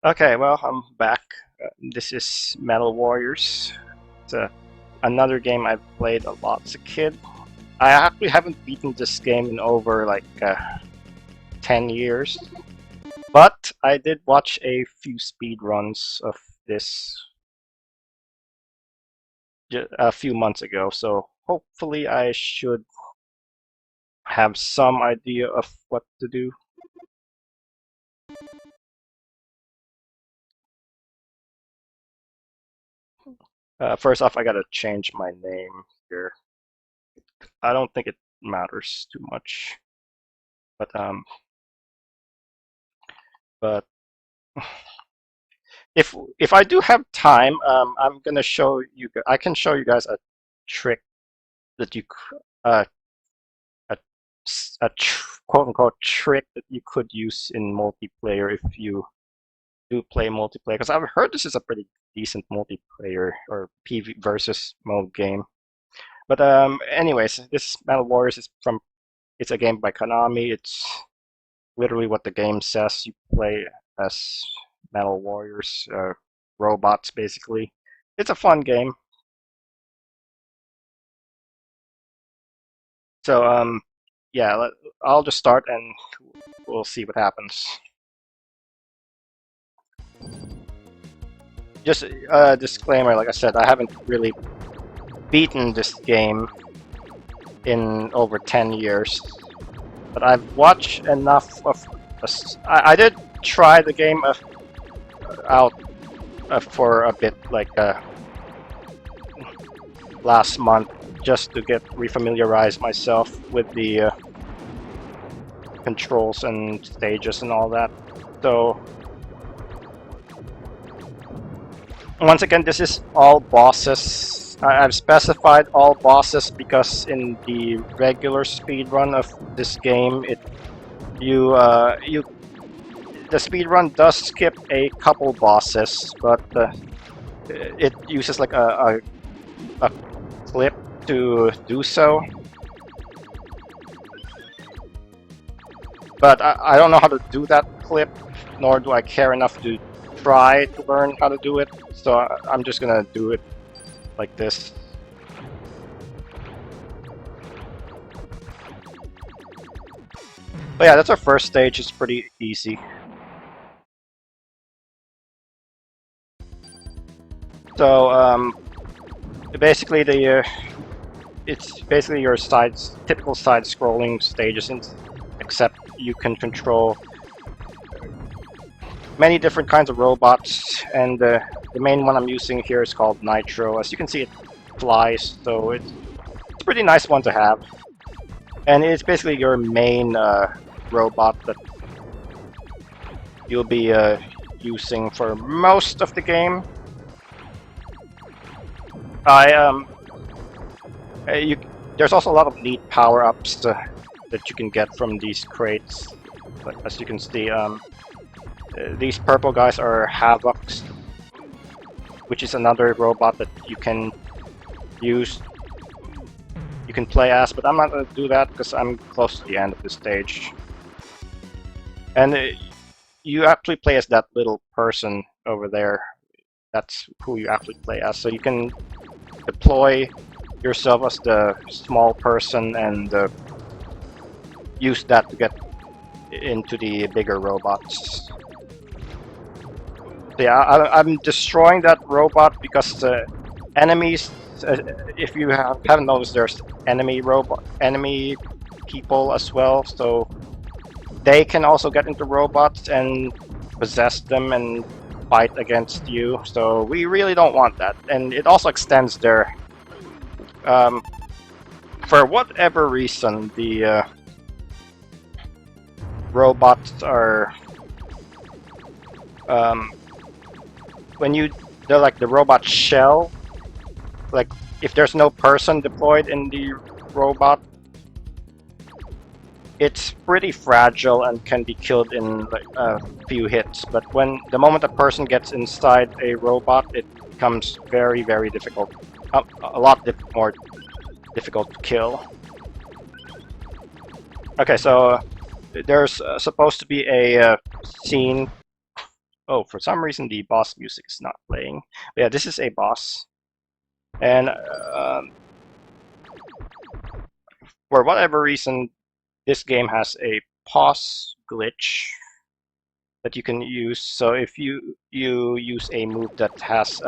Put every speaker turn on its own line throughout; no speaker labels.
Okay, well, I'm back. This is Metal Warriors. It's another game I've played a lot as a kid. I actually haven't beaten this game in over 10 years, but I did watch a few speedruns of this a few months ago, so hopefully I should have some idea of what to do. First off, I gotta change my name here. I don't think it matters too much, but but if I do have time, I'm gonna show you. I can show you guys a trick that uh, a, quote unquote trick that you could use in multiplayer if you do play multiplayer. Because I've heard this is a pretty decent multiplayer or PV versus mode game. But anyways, this Metal Warriors is from. It's a game by Konami. It's literally what the game says. You play as Metal Warriors, robots basically. It's a fun game. So yeah, I'll just start and we'll see what happens. Just a disclaimer, like I said, I haven't really beaten this game in over 10 years, but I've watched enough of. I did try the game out for a bit, last month, just to get refamiliarize myself with the controls and stages and all that. So once again, this is all bosses. I've specified all bosses because in the regular speedrun of this game, the speedrun does skip a couple bosses, but it uses like a clip to do so. But I don't know how to do that clip, nor do I care enough to try to learn how to do it, so I'm just gonna do it like this. But yeah, that's our first stage. It's pretty easy. So basically it's basically your typical side-scrolling stages, except you can control many different kinds of robots, and the main one I'm using here is called Nitro. As you can see, it flies, so it's a pretty nice one to have. And it's basically your main robot that you'll be using for most of the game. There's also a lot of neat power-ups that you can get from these crates. As you can see, these purple guys are Havocs, which is another robot that you can use. You can play as, but I'm not going to do that because I'm close to the end of the stage. And you actually play as that little person over there. That's who you actually play as. So you can deploy yourself as the small person and use that to get into the bigger robots. So yeah, I'm destroying that robot because the enemies, if you haven't noticed, there's enemy people as well, so they can also get into robots and possess them and fight against you, so we really don't want that. And it also extends their for whatever reason, the robots are they're like the robot shell. Like if there's no person deployed in the robot, it's pretty fragile and can be killed in like a few hits. But the moment a person gets inside a robot, it becomes very, very difficult. A lot more difficult to kill. Okay, so there's supposed to be a scene Oh, for some reason the boss music is not playing. But yeah, this is a boss. And for whatever reason, this game has a pause glitch that you can use. So if you use a move that has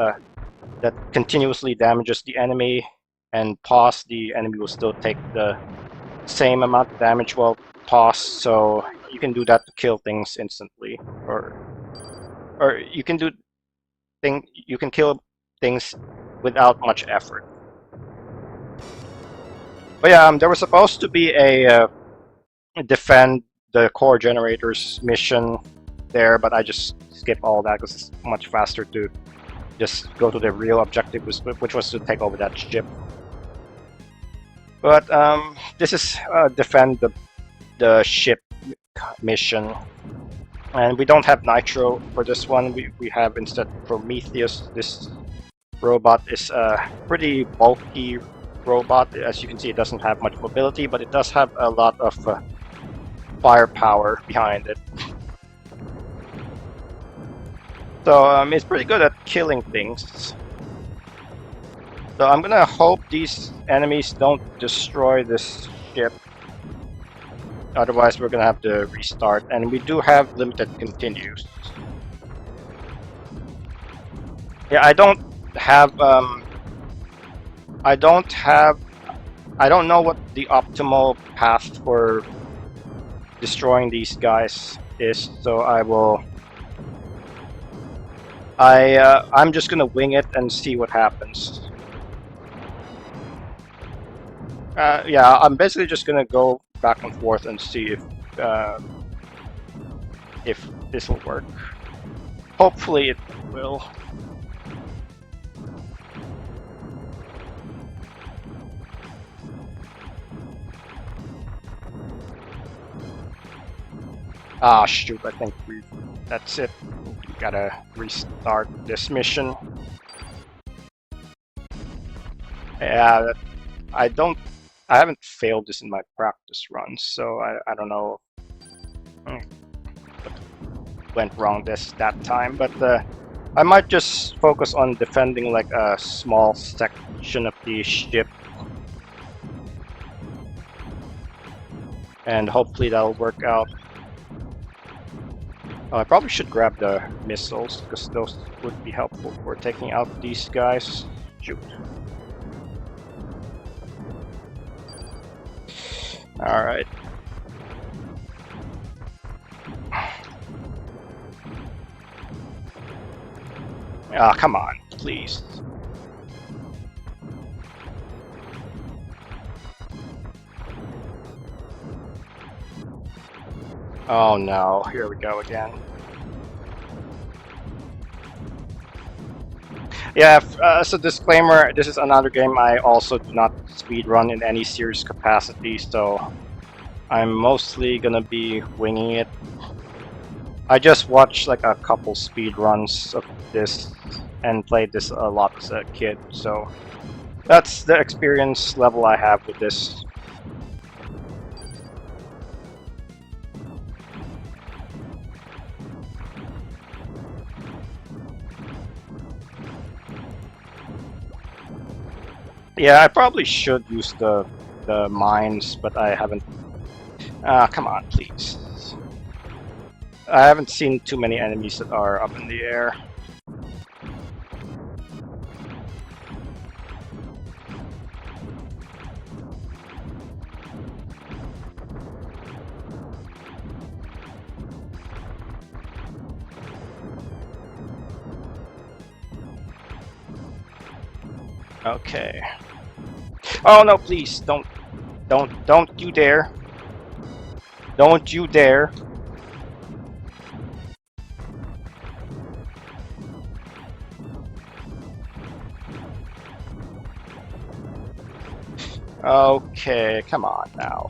that continuously damages the enemy and pause, the enemy will still take the same amount of damage while pause. So you can do that to kill things instantly, or you can kill things without much effort. But yeah, there was supposed to be a defend the core generators mission there, but I just skipped all that because it's much faster to just go to the real objective, which was to take over that ship. But this is defend the ship mission, and we don't have Nitro for this one. We have instead Prometheus. This robot is a pretty bulky robot. As you can see, it doesn't have much mobility, but it does have a lot of firepower behind it. So it's pretty good at killing things. So I'm gonna hope these enemies don't destroy this ship. Otherwise we're gonna have to restart, and we do have limited continues. Yeah, I don't know what the optimal path for destroying these guys is, so I'm just gonna wing it and see what happens. Yeah, I'm basically just gonna go back and forth and see if this will work. Hopefully it will. Ah, shoot, I think that's it. We gotta restart this mission. Yeah, I haven't failed this in my practice runs, so I don't know what went wrong that time, but I might just focus on defending like a small section of the ship, and hopefully that'll work out. I probably should grab the missiles, because those would be helpful for taking out these guys. Shoot. Alright. Ah, come on, please. Oh no, here we go again. Yeah, as a disclaimer, this is another game I also do not speedrun in any serious capacity, so I'm mostly gonna be winging it. I just watched like a couple speedruns of this and played this a lot as a kid, so that's the experience level I have with this. Yeah, I probably should use the mines, but I haven't. Come on, please. I haven't seen too many enemies that are up in the air. Okay. Oh no, please, don't you dare. Don't you dare. Okay, come on now.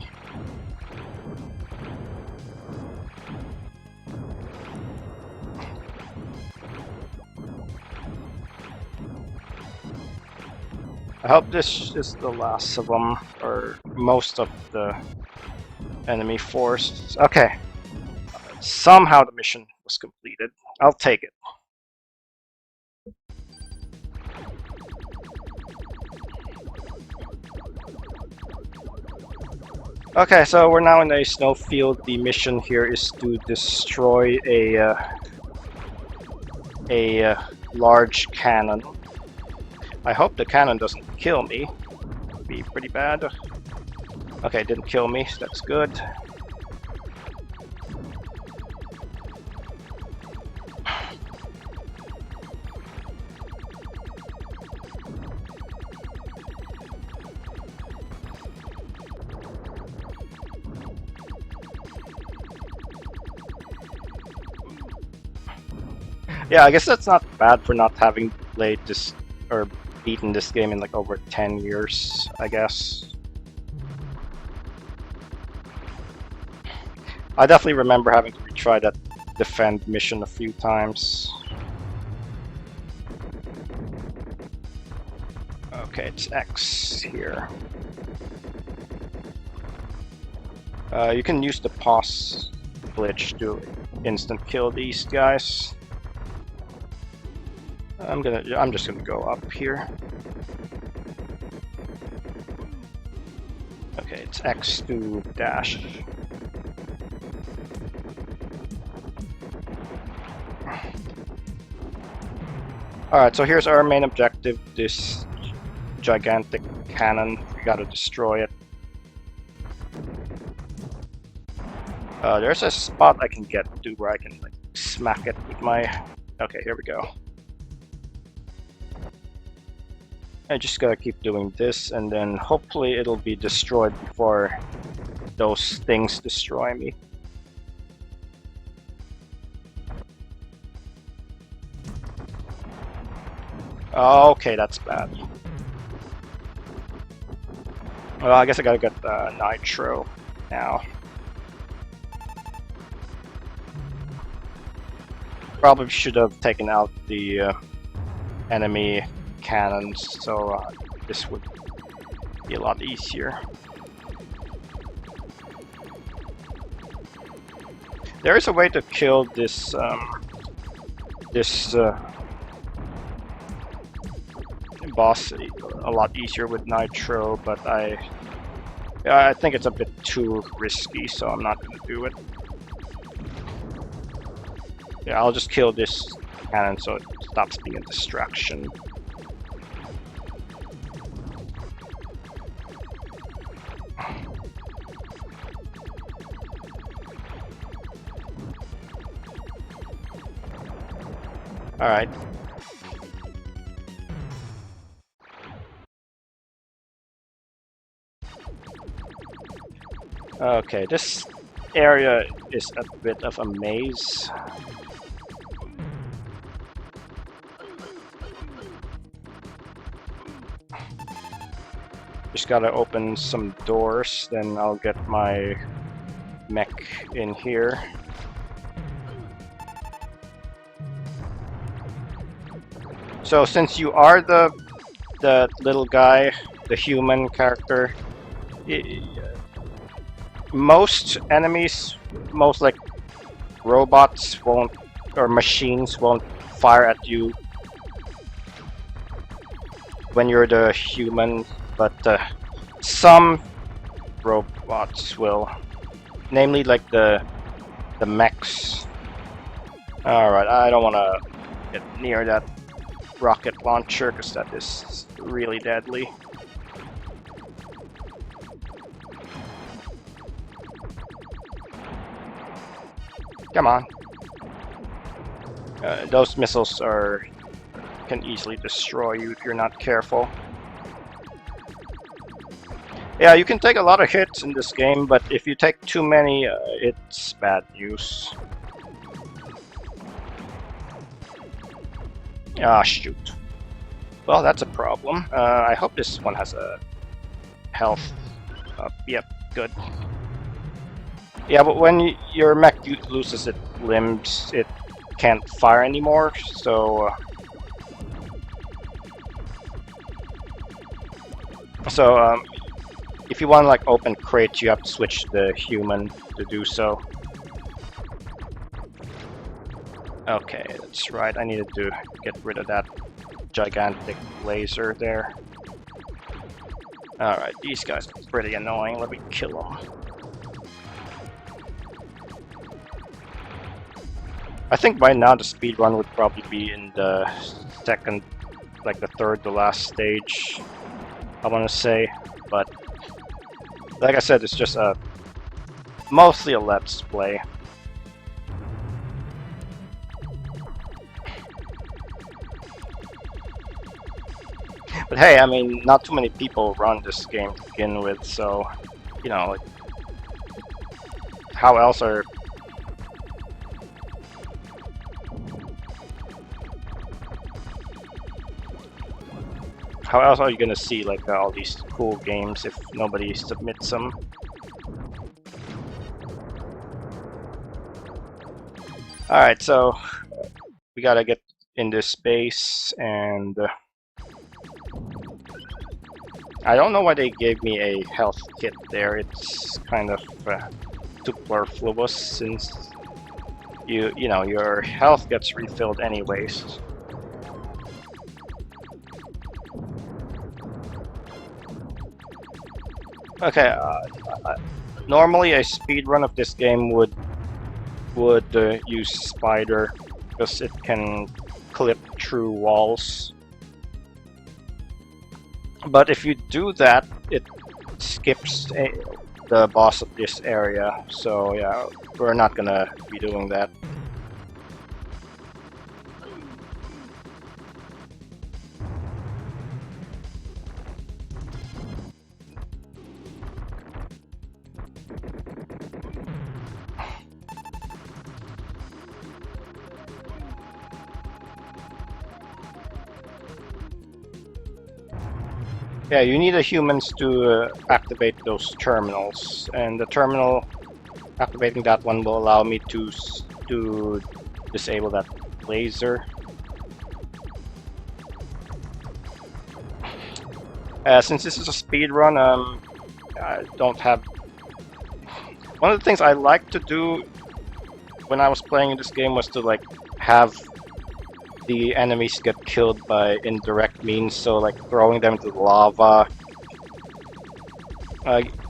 I hope this is the last of them, or most of the enemy force. Okay. Somehow the mission was completed. I'll take it. Okay, so we're now in a snowfield. The mission here is to destroy a large cannon. I hope the cannon doesn't kill me. It'd be pretty bad. Okay, it didn't kill me, so that's good. Yeah, I guess that's not bad for not having played this or beaten this game in like over 10 years, I guess. I definitely remember having to retry that defend mission a few times. Okay, it's X here. You can use the pause glitch to instant kill these guys. I'm just gonna go up here. Okay, it's X to dash. Alright, so here's our main objective, this gigantic cannon. We gotta destroy it. There's a spot I can get to where I can like smack it with my... Okay, here we go. I just gotta keep doing this, and then hopefully it'll be destroyed before those things destroy me. Okay, that's bad. Well, I guess I gotta get nitro now. Probably should have taken out the enemy cannons, so this would be a lot easier. There is a way to kill this boss a lot easier with nitro, but I think it's a bit too risky, so I'm not going to do it. Yeah, I'll just kill this cannon so it stops being a distraction. Alright. Okay, this area is a bit of a maze. Just gotta open some doors, then I'll get my mech in here. So since you are the little guy, the human character, most enemies, most like robots won't, or machines won't fire at you when you're the human, but some robots will, namely like the mechs. Alright, I don't want to get near that rocket launcher because that is really deadly. Come on. Those missiles can easily destroy you if you're not careful. Yeah, you can take a lot of hits in this game, but if you take too many, it's bad news. Ah, shoot. Well, that's a problem. I hope this one has a health up. Yep, good. Yeah, but when your mech loses its limbs, it can't fire anymore, so... if you want to like open crates, you have to switch the human to do so. Okay, that's right. I needed to get rid of that gigantic laser there. Alright, these guys are pretty annoying. Let me kill them. I think by now the speedrun would probably be in the second, like the third to last stage, I want to say. But like I said, it's just mostly a let's play. But hey, I mean, not too many people run this game to begin with, so, you know, like, how else are... How else are you gonna see, like, all these cool games if nobody submits them? Alright, so, we gotta get in this space, and... I don't know why they gave me a health kit there. It's kind of superfluous since you know your health gets refilled anyways. Okay, normally a speedrun of this game would use spider because it can clip through walls. But if you do that, it skips the boss of this area, so yeah, we're not gonna be doing that. Yeah, you need the humans to activate those terminals, and the terminal activating that one will allow me to disable that laser. Since this is a speedrun, I don't have... One of the things I like to do when I was playing in this game was to like have the enemies get killed by indirect means, so like throwing them to the lava,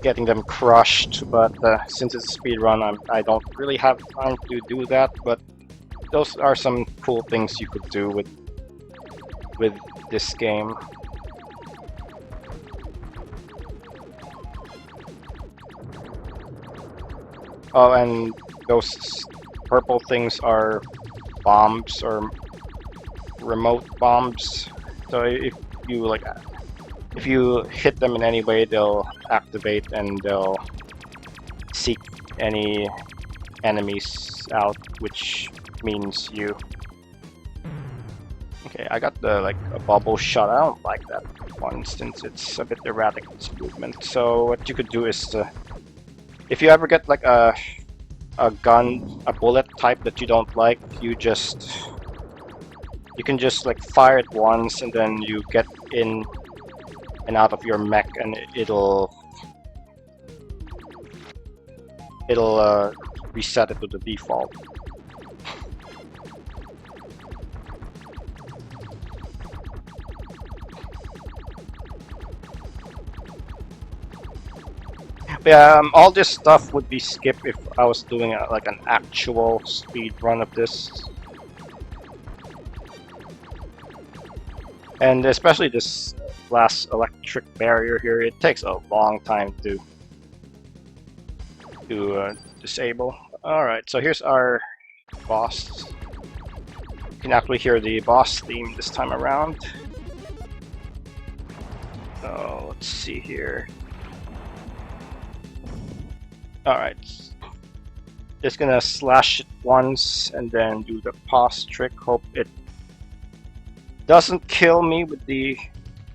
getting them crushed, but since it's a speedrun, I don't really have time to do that, but those are some cool things you could do with this game. Oh, and those purple things are bombs or remote bombs, so if you hit them in any way, they'll activate and they'll seek any enemies out, which means you. Okay, I got a bubble shot. I don't like that one since it's a bit erratic, its movement. So what you could do is if you ever get like a bullet type that you don't like, you can just like fire it once, and then you get in and out of your mech, and it'll reset it to the default. But yeah, all this stuff would be skipped if I was doing like an actual speed run of this. And especially this last electric barrier here, it takes a long time to disable. Alright, so here's our boss. You can actually hear the boss theme this time around. So let's see here. Alright. Just gonna slash it once and then do the pause trick. Hope it doesn't kill me with the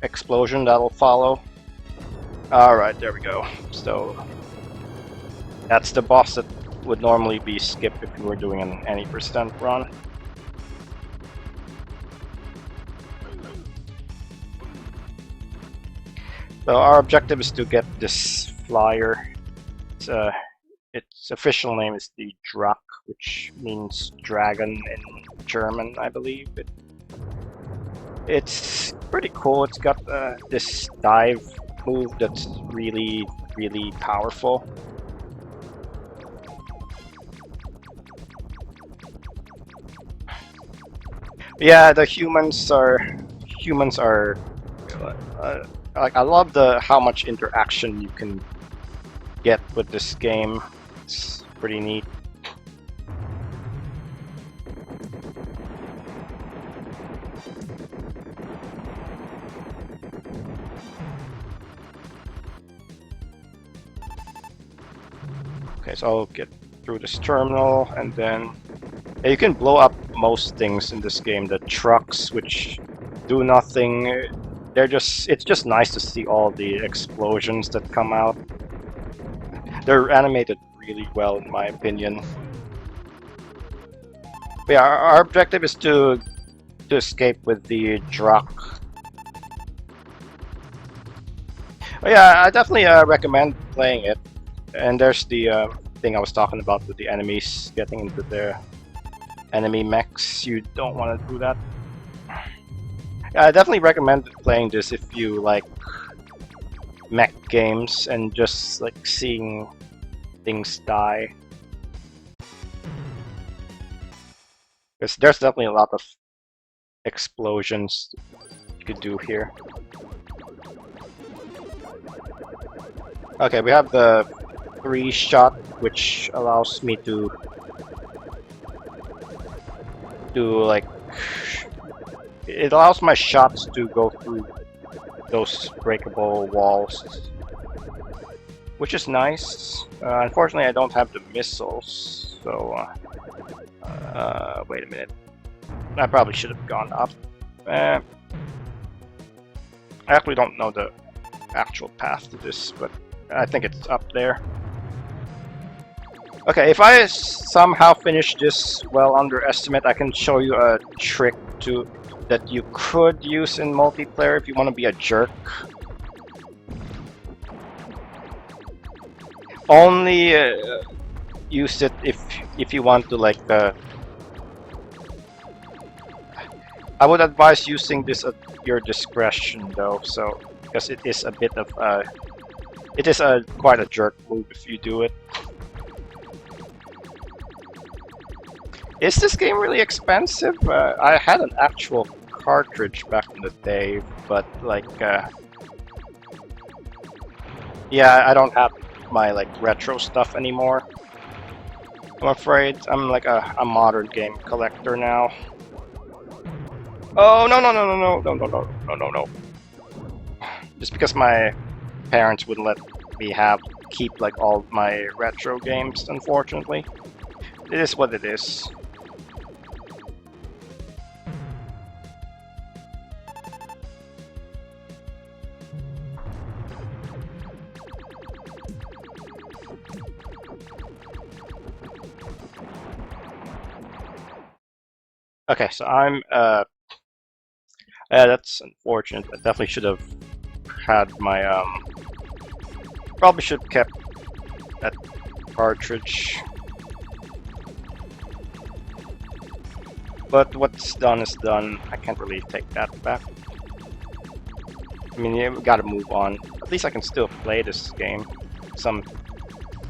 explosion that'll follow. Alright, there we go. So that's the boss that would normally be skipped if you were doing an any percent run. So our objective is to get this flyer. It's its official name is the Drak, which means dragon in German, I believe. It's pretty cool. It's got this dive move that's really, really powerful. Yeah, the humans are like, I love how much interaction you can get with this game. It's pretty neat. Okay, so I'll get through this terminal, and then you can blow up most things in this game. The trucks, which do nothing, it's just nice to see all the explosions that come out. They're animated really well, in my opinion. But yeah, our objective is to escape with the Drak. But yeah, I definitely recommend playing it. And there's the thing I was talking about with the enemies getting into their enemy mechs. You don't want to do that. Yeah, I definitely recommend playing this if you like mech games and just like seeing things die. Because there's definitely a lot of explosions you could do here. Okay, we have the 3-shot, which allows me to like, it allows my shots to go through those breakable walls, which is nice. Unfortunately, I don't have the missiles, so wait a minute. I probably should have gone up. I actually don't know the actual path to this, but I think it's up there. Okay, if I somehow finish this well under estimate, I can show you a trick that you could use in multiplayer if you want to be a jerk. Only use it if you want to, like, I would advise using this at your discretion though, so because it is a bit of quite a jerk move if you do it. Is this game really expensive? I had an actual cartridge back in the day, but like, yeah, I don't have my like retro stuff anymore. I'm afraid I'm like a modern game collector now. Oh no no no no no no no no no no no! Just because my parents wouldn't let me keep like all my retro games, unfortunately. It is what it is. Okay, so I'm that's unfortunate. I definitely should have had my probably should have kept that cartridge. But what's done is done. I can't really take that back. I mean, you gotta move on. At least I can still play this game in some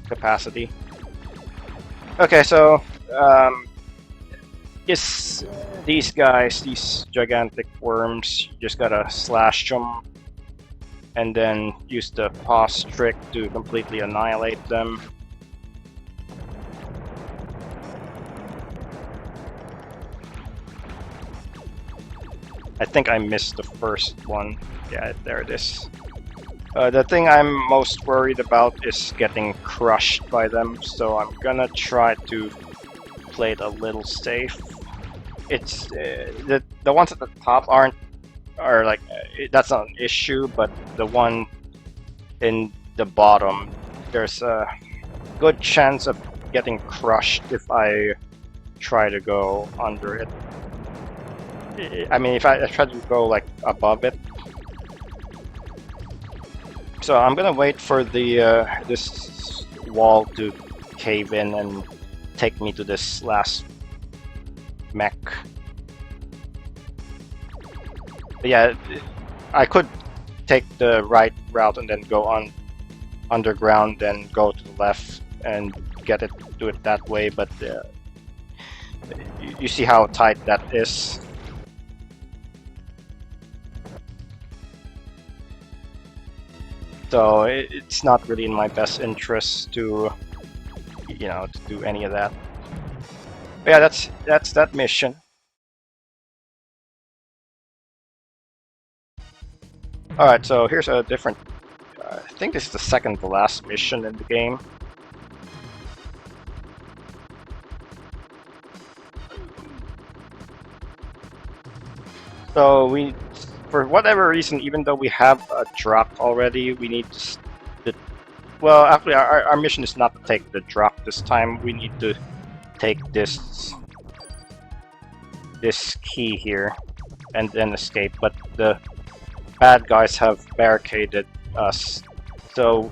capacity. Okay, so these guys, these gigantic worms, you just gotta slash them and then use the pause trick to completely annihilate them. I think I missed the first one. Yeah, there it is. The thing I'm most worried about is getting crushed by them, so I'm gonna try to play it a little safe. It's the ones at the top are like that's not an issue, but the one in the bottom, there's a good chance of getting crushed if I try to go under it. I mean, if I try to go like above it. So I'm gonna wait for the this wall to cave in and take me to this last mech. But yeah, I could take the right route and then go on underground, then go to the left and do it that way, but you see how tight that is. So it's not really in my best interest to, to do any of that. But yeah, that's that mission. Alright, so here's a different, I think this is the second to last mission in the game. So for whatever reason, even though we have a drop already, we need to, well, actually our mission is not to take the drop this time. We need to take this key here and then escape, but the bad guys have barricaded us, so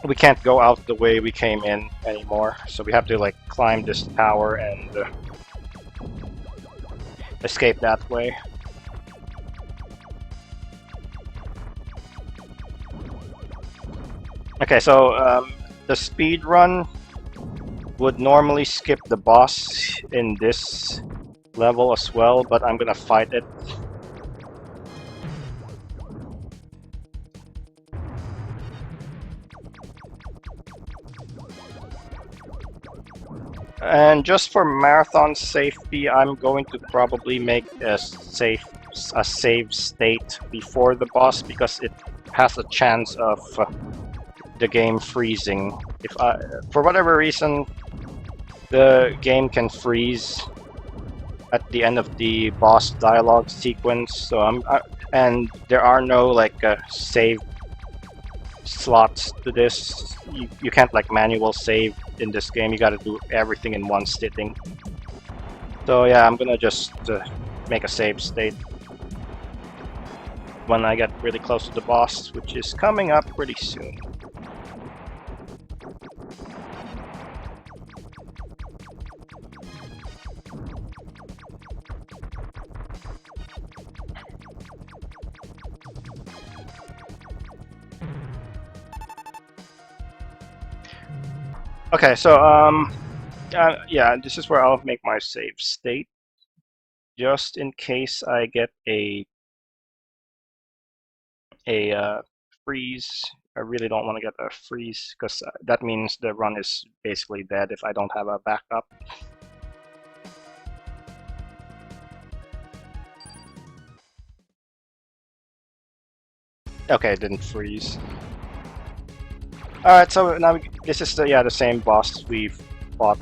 we can't go out the way we came in anymore. So we have to like climb this tower and escape that way. Okay, so the speed run would normally skip the boss in this level as well, but I'm gonna fight it. And just for marathon safety, I'm going to probably make a save state before the boss, because it has a chance of the game freezing. If for whatever reason the game can freeze at the end of the boss dialogue sequence, so and there are no like save slots to this. You can't like manual save in this game. You gotta do everything in one sitting. So yeah, I'm gonna just make a save state when I get really close to the boss, which is coming up pretty soon. Okay, so yeah, this is where I'll make my save state, just in case I get a freeze. I really don't want to get a freeze, because that means the run is basically dead if I don't have a backup. Okay, it didn't freeze. Alright, so now this is the same boss we fought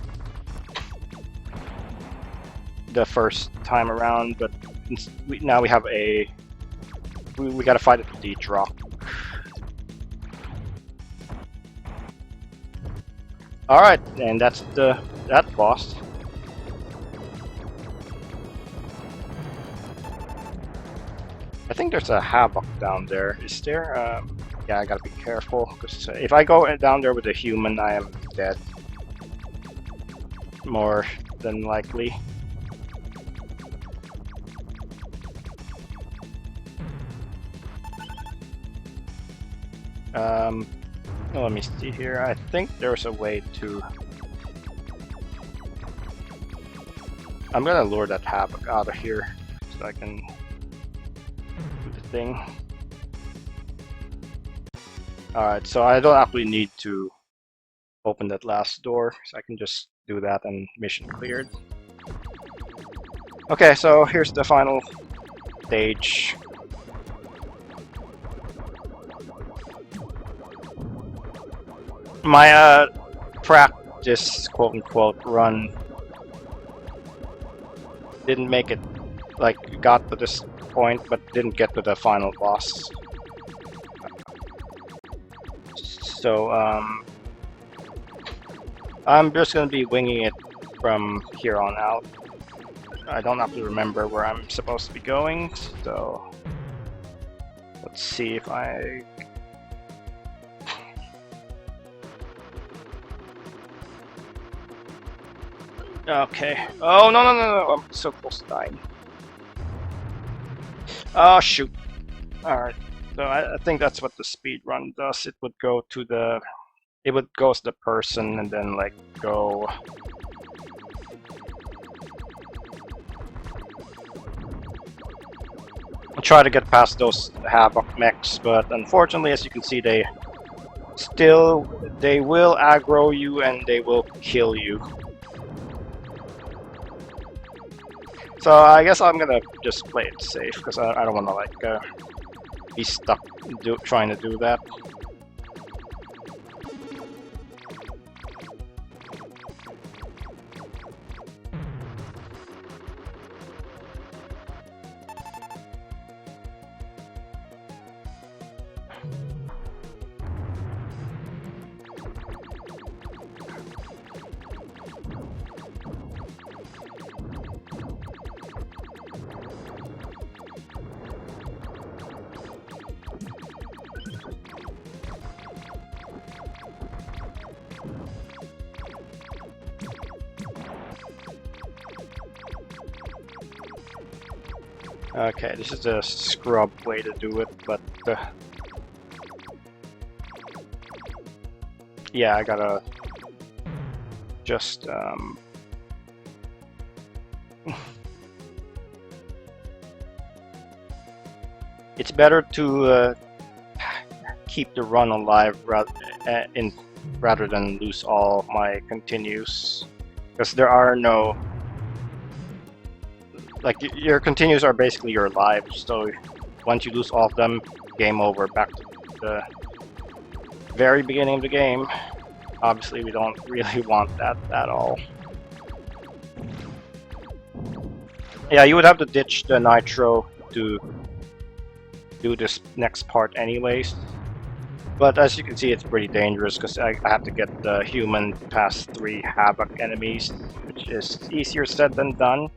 the first time around, but now we have we gotta fight it with the drop. Alright, and that's that boss. I think there's a havoc down there. Is there? Yeah, I gotta be careful, because if I go down there with a human, I am dead. More than likely. Let me see here. I think there's a way to... I'm gonna lure that havoc out of here so I can do the thing. Alright, so I don't actually need to open that last door, so I can just do that and mission cleared. Okay, so here's the final stage. My practice quote-unquote run didn't make it, like, got to this point, but didn't get to the final boss. So, I'm just gonna be winging it from here on out. I don't have to remember where I'm supposed to be going, so... Let's see if I... Okay. Oh, no, no, no, no. I'm so close to dying. Oh, shoot. Alright. So I think that's what the speed run does. It would go to the... It would go to the person and then, like, go... I'll try to get past those Havoc mechs, but unfortunately, as you can see, they will aggro you and they will kill you. So I guess I'm gonna just play it safe, because I don't want to, like, be stuck trying to do that. Okay, this is a scrub way to do it, but yeah, I gotta just it's better to keep the run alive rather than lose all my continues, because there are no, like, your continues are basically your lives, so once you lose all of them, game over, back to the very beginning of the game. Obviously, we don't really want that at all. Yeah, you would have to ditch the nitro to do this next part anyways. But as you can see, it's pretty dangerous, because I have to get the human past 3 Havoc enemies, which is easier said than done.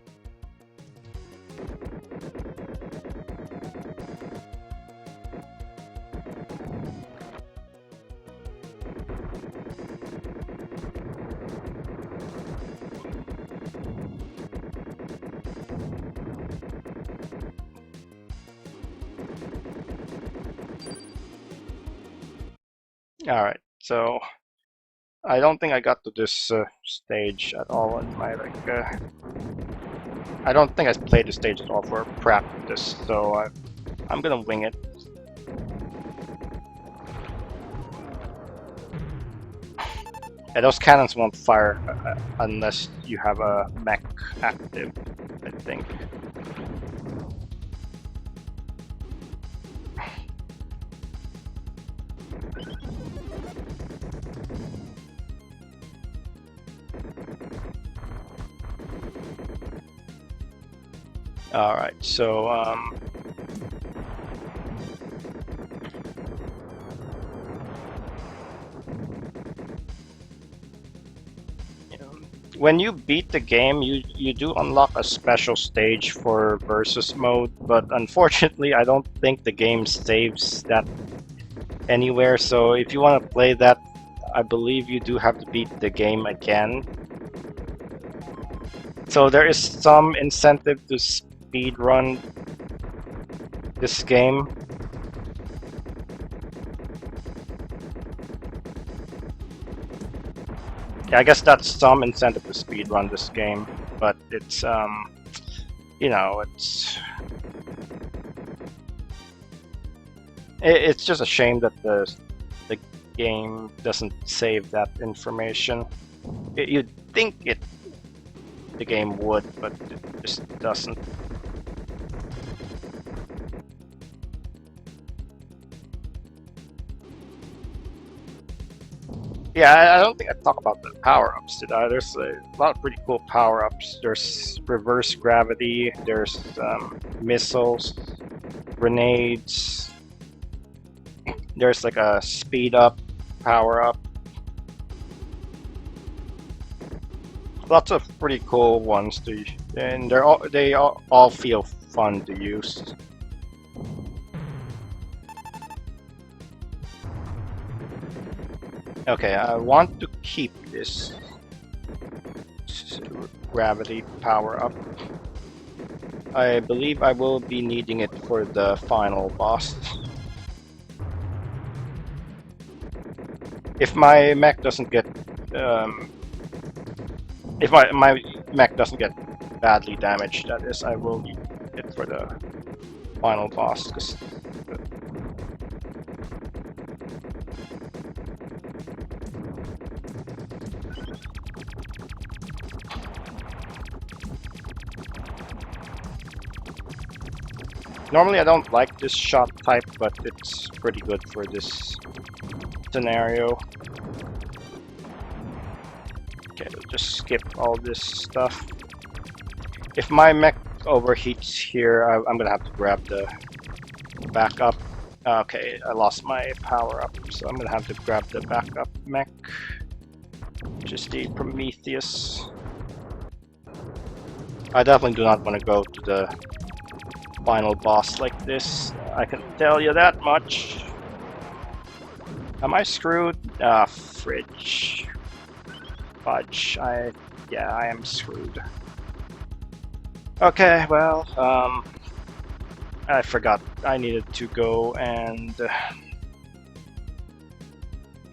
Alright, so I don't think I got to this stage at all in my, like, I don't think I played the stage at all for practice, so I'm gonna wing it. Yeah, those cannons won't fire unless you have a mech active, I think. Alright, so when you beat the game, you do unlock a special stage for versus mode, but unfortunately I don't think the game saves that anywhere, so if you want to play that, I believe you do have to beat the game again. So there is some incentive to speedrun this game. Yeah, I guess that's some incentive to speedrun this game, but it's you know, it's just a shame that the game doesn't save that information. You'd think the game would, but it just doesn't. Yeah, I don't think I talked about the power-ups, did I? There's a lot of pretty cool power-ups. There's reverse gravity, there's missiles, grenades, there's like a speed-up power-up. Lots of pretty cool ones to, and they all feel fun to use. Okay, I want to keep this reverse gravity power-up. I believe I will be needing it for the final boss. If my mech doesn't get if my mech doesn't get badly damaged, that is, I will need it for the final boss. Normally I don't like this shot type, but it's pretty good for this scenario. Okay, we'll just skip all this stuff. If my mech overheats here, I'm gonna have to grab the backup. Okay, I lost my power up, so I'm gonna have to grab the backup mech, which is the Prometheus. I definitely do not want to go to the final boss like this. I can tell you that much. Am I screwed? Ah, fridge. Fudge. Yeah, I am screwed. Okay, well, I forgot I needed to go and...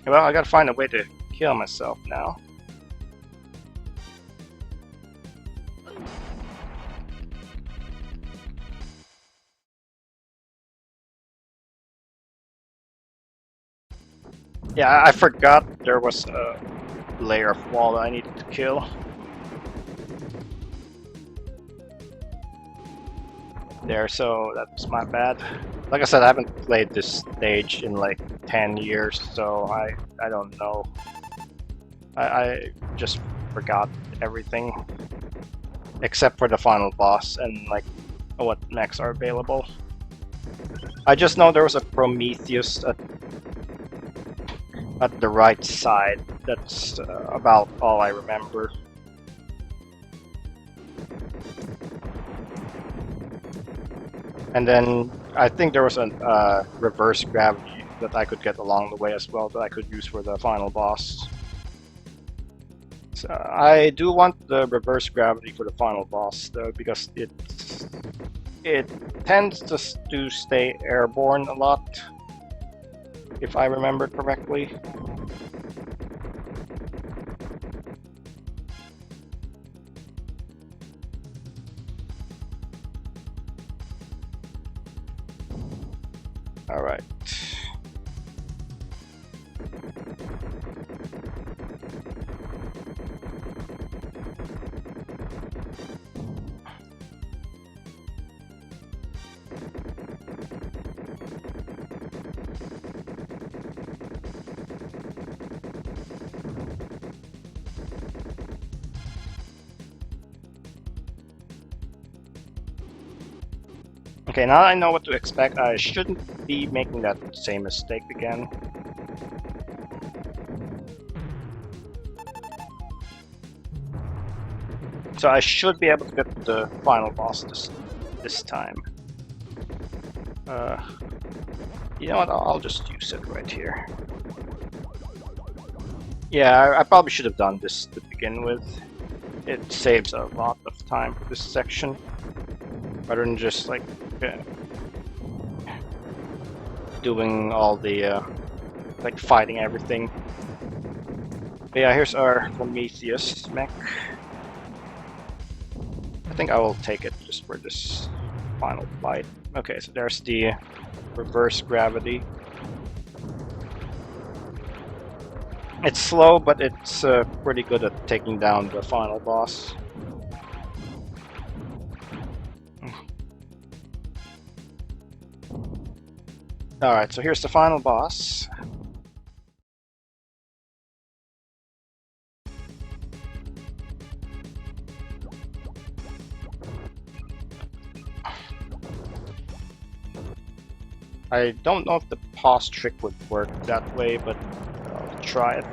well, I gotta find a way to kill myself now. Yeah, I forgot there was a layer of wall that I needed to kill. There, so that's my bad. Like I said, I haven't played this stage in like 10 years, so I don't know. I just forgot everything except for the final boss and like what mechs are available. I just know there was a Prometheus at the right side. That's about all I remember. And then I think there was a reverse gravity that I could get along the way as well that I could use for the final boss. So I do want the reverse gravity for the final boss though, because it tends to stay airborne a lot, if I remember correctly. All right. Okay, now I know what to expect. I shouldn't be making that same mistake again. So I should be able to get to the final boss this time. You know what? I'll just use it right here. Yeah, I probably should have done this to begin with. It saves a lot of time for this section, rather than just like doing all the like fighting everything. But yeah, here's our Prometheus mech. I think I will take it just for this final fight. Okay, so there's the reverse gravity. It's slow, but it's pretty good at taking down the final boss. Alright, so here's the final boss. I don't know if the pause trick would work that way, but I'll try it.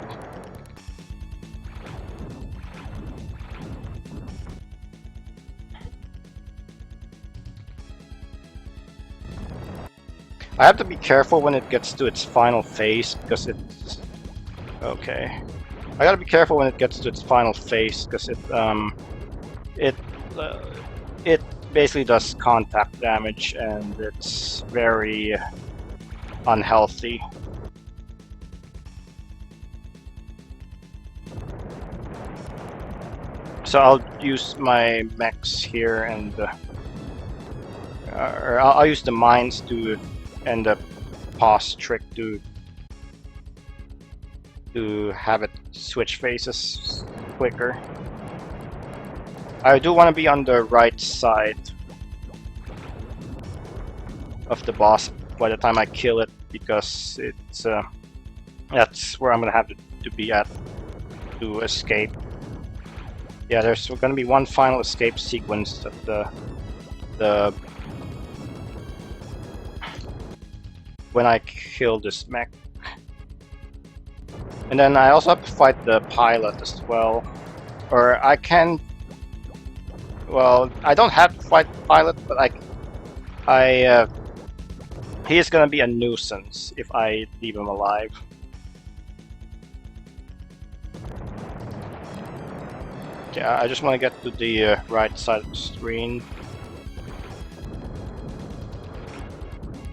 I have to be careful when it gets to its final phase, because it's... okay. I gotta be careful when it gets to its final phase, because it uh, it basically does contact damage, and it's very unhealthy. So I'll use my mechs here, and or I'll use the mines to and the pause trick to have it switch faces quicker. I do want to be on the right side of the boss by the time I kill it, because it's that's where I'm gonna have to be at to escape. Yeah, there's gonna be one final escape sequence at the when I kill this mech. And then I also have to fight the pilot as well. Or I can... Well, I don't have to fight the pilot, but he is gonna be a nuisance if I leave him alive. Okay, I just want to get to the right side of the screen.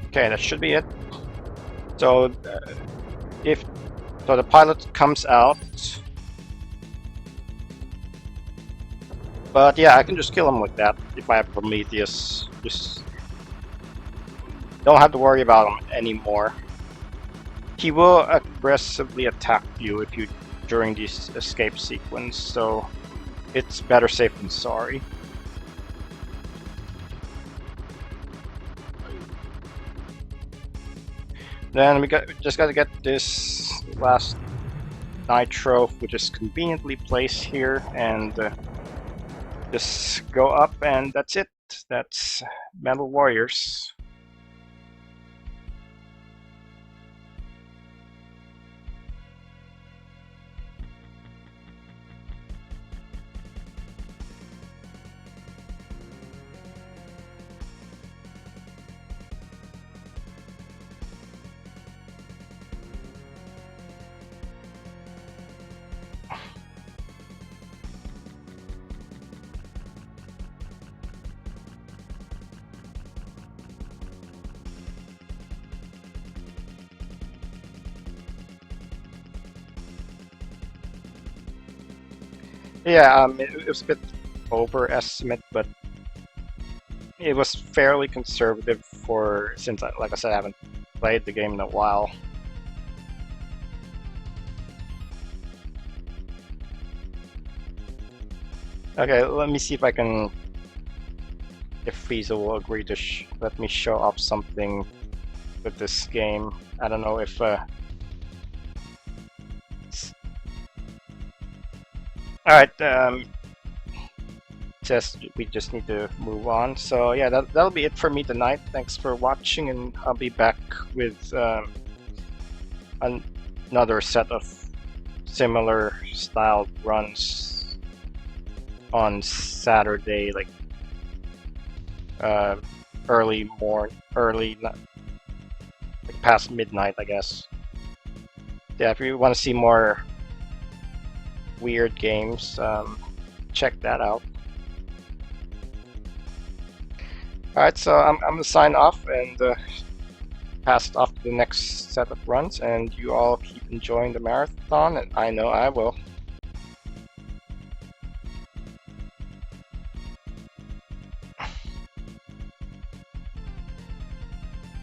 Okay, that should be it. So, if the pilot comes out, but yeah, I can just kill him like that if I have Prometheus. Just don't have to worry about him anymore. He will aggressively attack you if you during this escape sequence, so it's better safe than sorry. Then we just gotta get this last nitro, which is conveniently placed here, and just go up, and that's it. That's Metal Warriors. Yeah, it was a bit overestimate, but it was fairly conservative for since, like I said, I haven't played the game in a while. Okay, let me see if I can. If Frieza will agree to let me show off something with this game. I don't know if. Alright, we just need to move on. So yeah, that'll be it for me tonight. Thanks for watching, and I'll be back with another set of similar style runs on Saturday, like early, like past midnight, I guess. Yeah, if you want to see more weird games, check that out. Alright, so I'm gonna sign off and pass it off to the next set of runs, and you all keep enjoying the marathon, and I know I will.